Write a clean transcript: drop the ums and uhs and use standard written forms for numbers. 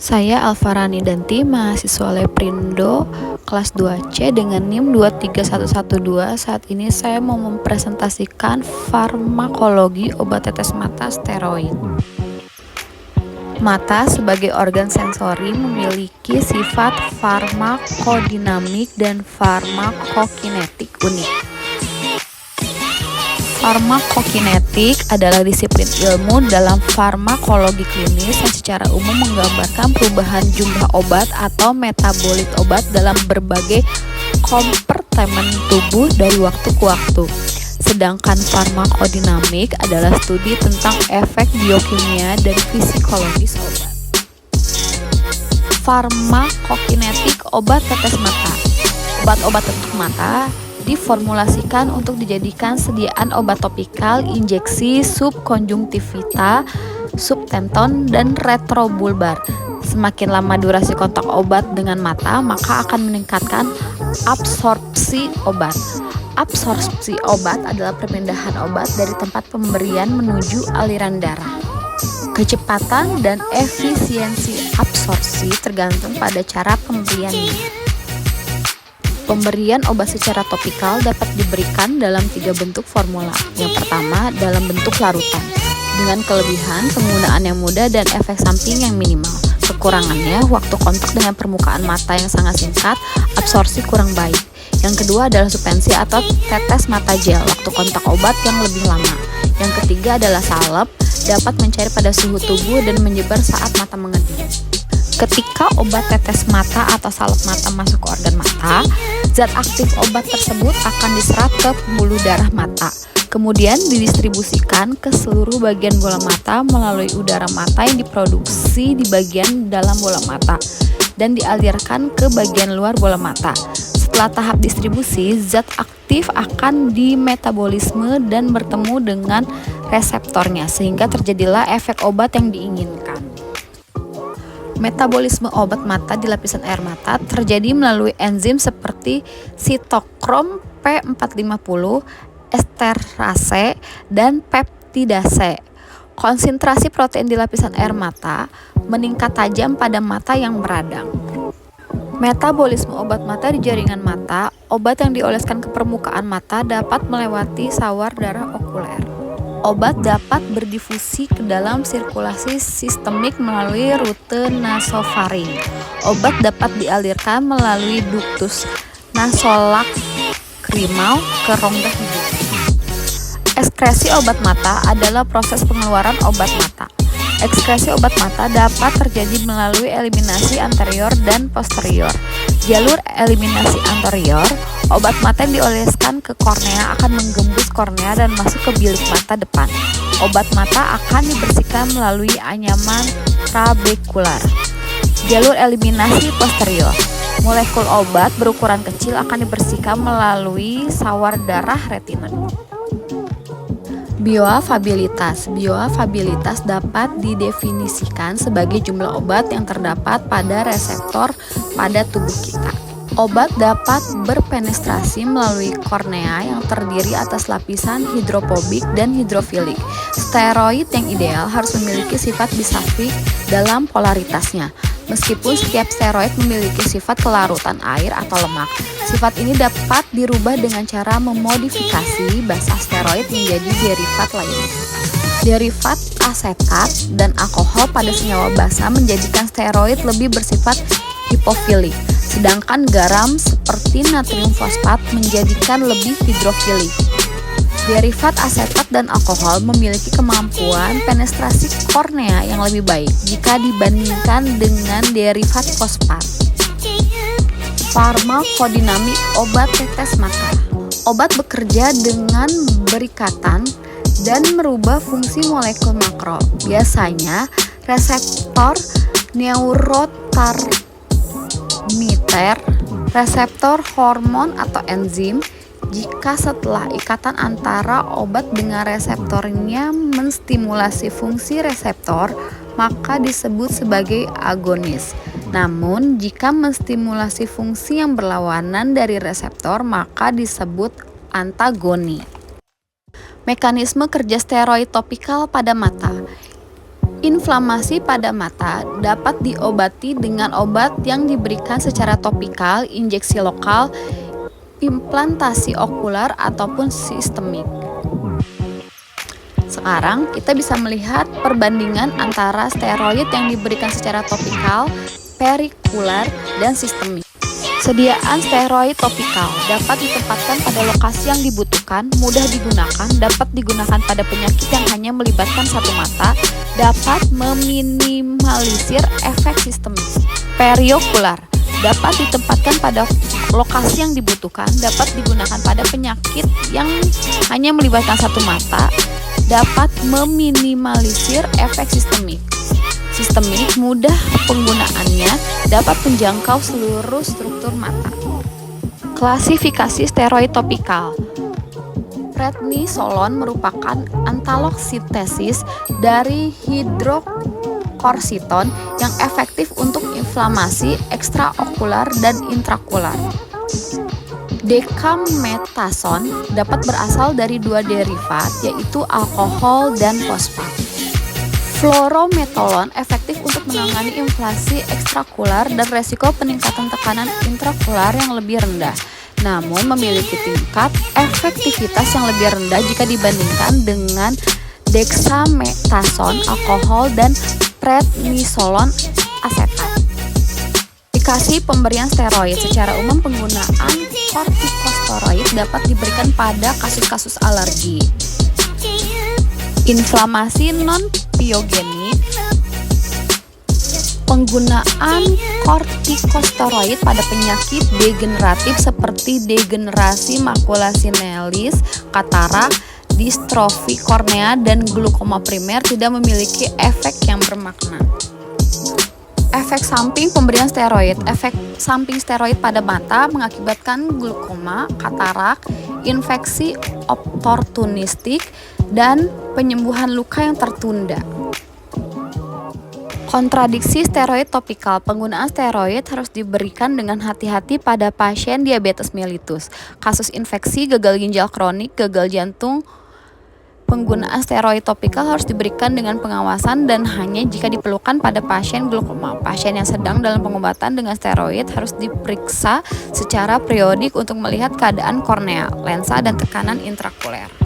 Saya Alfarani Danti, mahasiswa Leprindo kelas 2C dengan NIM 23112. Saat ini saya mau mempresentasikan farmakologi obat tetes mata steroid. Mata sebagai organ sensori memiliki sifat farmakodinamik dan farmakokinetik unik. Farmakokinetik adalah disiplin ilmu dalam farmakologi klinis yang secara umum menggambarkan perubahan jumlah obat atau metabolit obat dalam berbagai kompartemen tubuh dari waktu ke waktu. Sedangkan farmakodinamik adalah studi tentang efek biokimia dan psikologis obat. Farmakokinetik obat tetes mata. Obat-obat untuk mata diformulasikan untuk dijadikan sediaan obat topikal, injeksi, subkonjungtivita, subtenton, dan retrobulbar. Semakin lama durasi kontak obat dengan mata, maka akan meningkatkan absorpsi obat. Absorpsi obat adalah perpindahan obat dari tempat pemberian menuju aliran darah. Kecepatan dan efisiensi absorpsi tergantung pada cara pemberiannya. Pemberian obat secara topikal dapat diberikan dalam 3 bentuk formula. Yang pertama, dalam bentuk larutan, dengan kelebihan penggunaan yang mudah dan efek samping yang minimal. Kekurangannya, waktu kontak dengan permukaan mata yang sangat singkat, absorpsi kurang baik. Yang kedua adalah suspensi atau tetes mata gel, waktu kontak obat yang lebih lama. Yang ketiga adalah salep, dapat mencair pada suhu tubuh dan menyebar saat mata mengedip. Ketika obat tetes mata atau salep mata masuk ke organ mata, zat aktif obat tersebut akan diserap ke pembuluh darah mata, kemudian didistribusikan ke seluruh bagian bola mata melalui udara mata yang diproduksi di bagian dalam bola mata dan dialirkan ke bagian luar bola mata. Setelah tahap distribusi, zat aktif akan dimetabolisme dan bertemu dengan reseptornya sehingga terjadilah efek obat yang diinginkan. Metabolisme obat mata di lapisan air mata terjadi melalui enzim seperti sitokrom P450, esterase, dan peptidase. Konsentrasi protein di lapisan air mata meningkat tajam pada mata yang meradang. Metabolisme obat mata di jaringan mata, obat yang dioleskan ke permukaan mata dapat melewati sawar darah okuler. Obat dapat berdifusi ke dalam sirkulasi sistemik melalui rute nasofaring. Obat dapat dialirkan melalui duktus nasolakrimal ke rongga hidung. Ekskresi obat mata adalah proses pengeluaran obat mata. Ekskresi obat mata dapat terjadi melalui eliminasi anterior dan posterior. Jalur eliminasi anterior, obat mata yang dioleskan ke kornea akan menggembus kornea dan masuk ke bilik mata depan. Obat mata akan dibersihkan melalui anyaman trabekular. Jalur eliminasi posterior, molekul obat berukuran kecil akan dibersihkan melalui sawar darah retina. Bioafabilitas. Bioafabilitas dapat didefinisikan sebagai jumlah obat yang terdapat pada reseptor pada tubuh kita. Obat dapat berpenetrasi melalui kornea yang terdiri atas lapisan hidrofobik dan hidrofilik. Steroid yang ideal harus memiliki sifat bisafik dalam polaritasnya. Meskipun setiap steroid memiliki sifat kelarutan air atau lemak, sifat ini dapat dirubah dengan cara memodifikasi basa steroid menjadi derivat lainnya. Derivat asetat dan alkohol pada senyawa basa menjadikan steroid lebih bersifat hipofilik, sedangkan garam seperti natrium fosfat menjadikan lebih hidrofilik. Derivat asetat dan alkohol memiliki kemampuan penetrasi kornea yang lebih baik jika dibandingkan dengan derivat fosfat. Farmakodinamik obat tetes mata. Obat bekerja dengan berikatan dan merubah fungsi molekul makro. Biasanya reseptor neurotransmitter, reseptor hormon atau enzim. Jika setelah ikatan antara obat dengan reseptornya menstimulasi fungsi reseptor, maka disebut sebagai agonis. Namun, jika menstimulasi fungsi yang berlawanan dari reseptor, maka disebut antagoni. Mekanisme kerja steroid topikal pada mata. Inflamasi pada mata dapat diobati dengan obat yang diberikan secara topikal, injeksi lokal, implantasi okular, ataupun sistemik. Sekarang kita bisa melihat perbandingan antara steroid yang diberikan secara topikal, perikular, dan sistemik. Sediaan steroid topikal dapat ditempatkan pada lokasi yang dibutuhkan, mudah digunakan, dapat digunakan pada penyakit yang hanya melibatkan satu mata, dapat meminimalisir efek sistemik. Periokular dapat ditempatkan pada lokasi yang dibutuhkan, dapat digunakan pada penyakit yang hanya melibatkan satu mata, dapat meminimalisir efek sistemik. Sistemik mudah penggunaannya, dapat menjangkau seluruh struktur mata. Klasifikasi steroid topikal. Prednisolon merupakan analog sintesis dari hidrokortison yang efektif untuk inflamasi ekstraokular dan intraokular. Dexamethasone dapat berasal dari dua derivat, yaitu alkohol dan fosfat. Fluorometolon efektif untuk menangani inflamasi ekstraokular dan resiko peningkatan tekanan intraokular yang lebih rendah, namun memiliki tingkat efektivitas yang lebih rendah jika dibandingkan dengan dexamethasone, alkohol, dan prednisolon asetat. Indikasi pemberian steroid. Secara umum penggunaan kortikosteroid dapat diberikan pada kasus-kasus alergi, inflamasi non-pyogenik. Penggunaan kortikosteroid pada penyakit degeneratif seperti degenerasi makula sinalis, katarak, distrofi kornea, dan glaukoma primer tidak memiliki efek yang bermakna. Efek samping pemberian steroid. Efek samping steroid pada mata mengakibatkan glaukoma, katarak, infeksi oportunistik, dan penyembuhan luka yang tertunda. Kontradiksi steroid topikal. Penggunaan steroid harus diberikan dengan hati-hati pada pasien diabetes mellitus, kasus infeksi, gagal ginjal kronik, gagal jantung. Penggunaan steroid topikal harus diberikan dengan pengawasan dan hanya jika diperlukan pada pasien glaukoma. Pasien yang sedang dalam pengobatan dengan steroid harus diperiksa secara periodik untuk melihat keadaan kornea, lensa, dan tekanan intraokuler.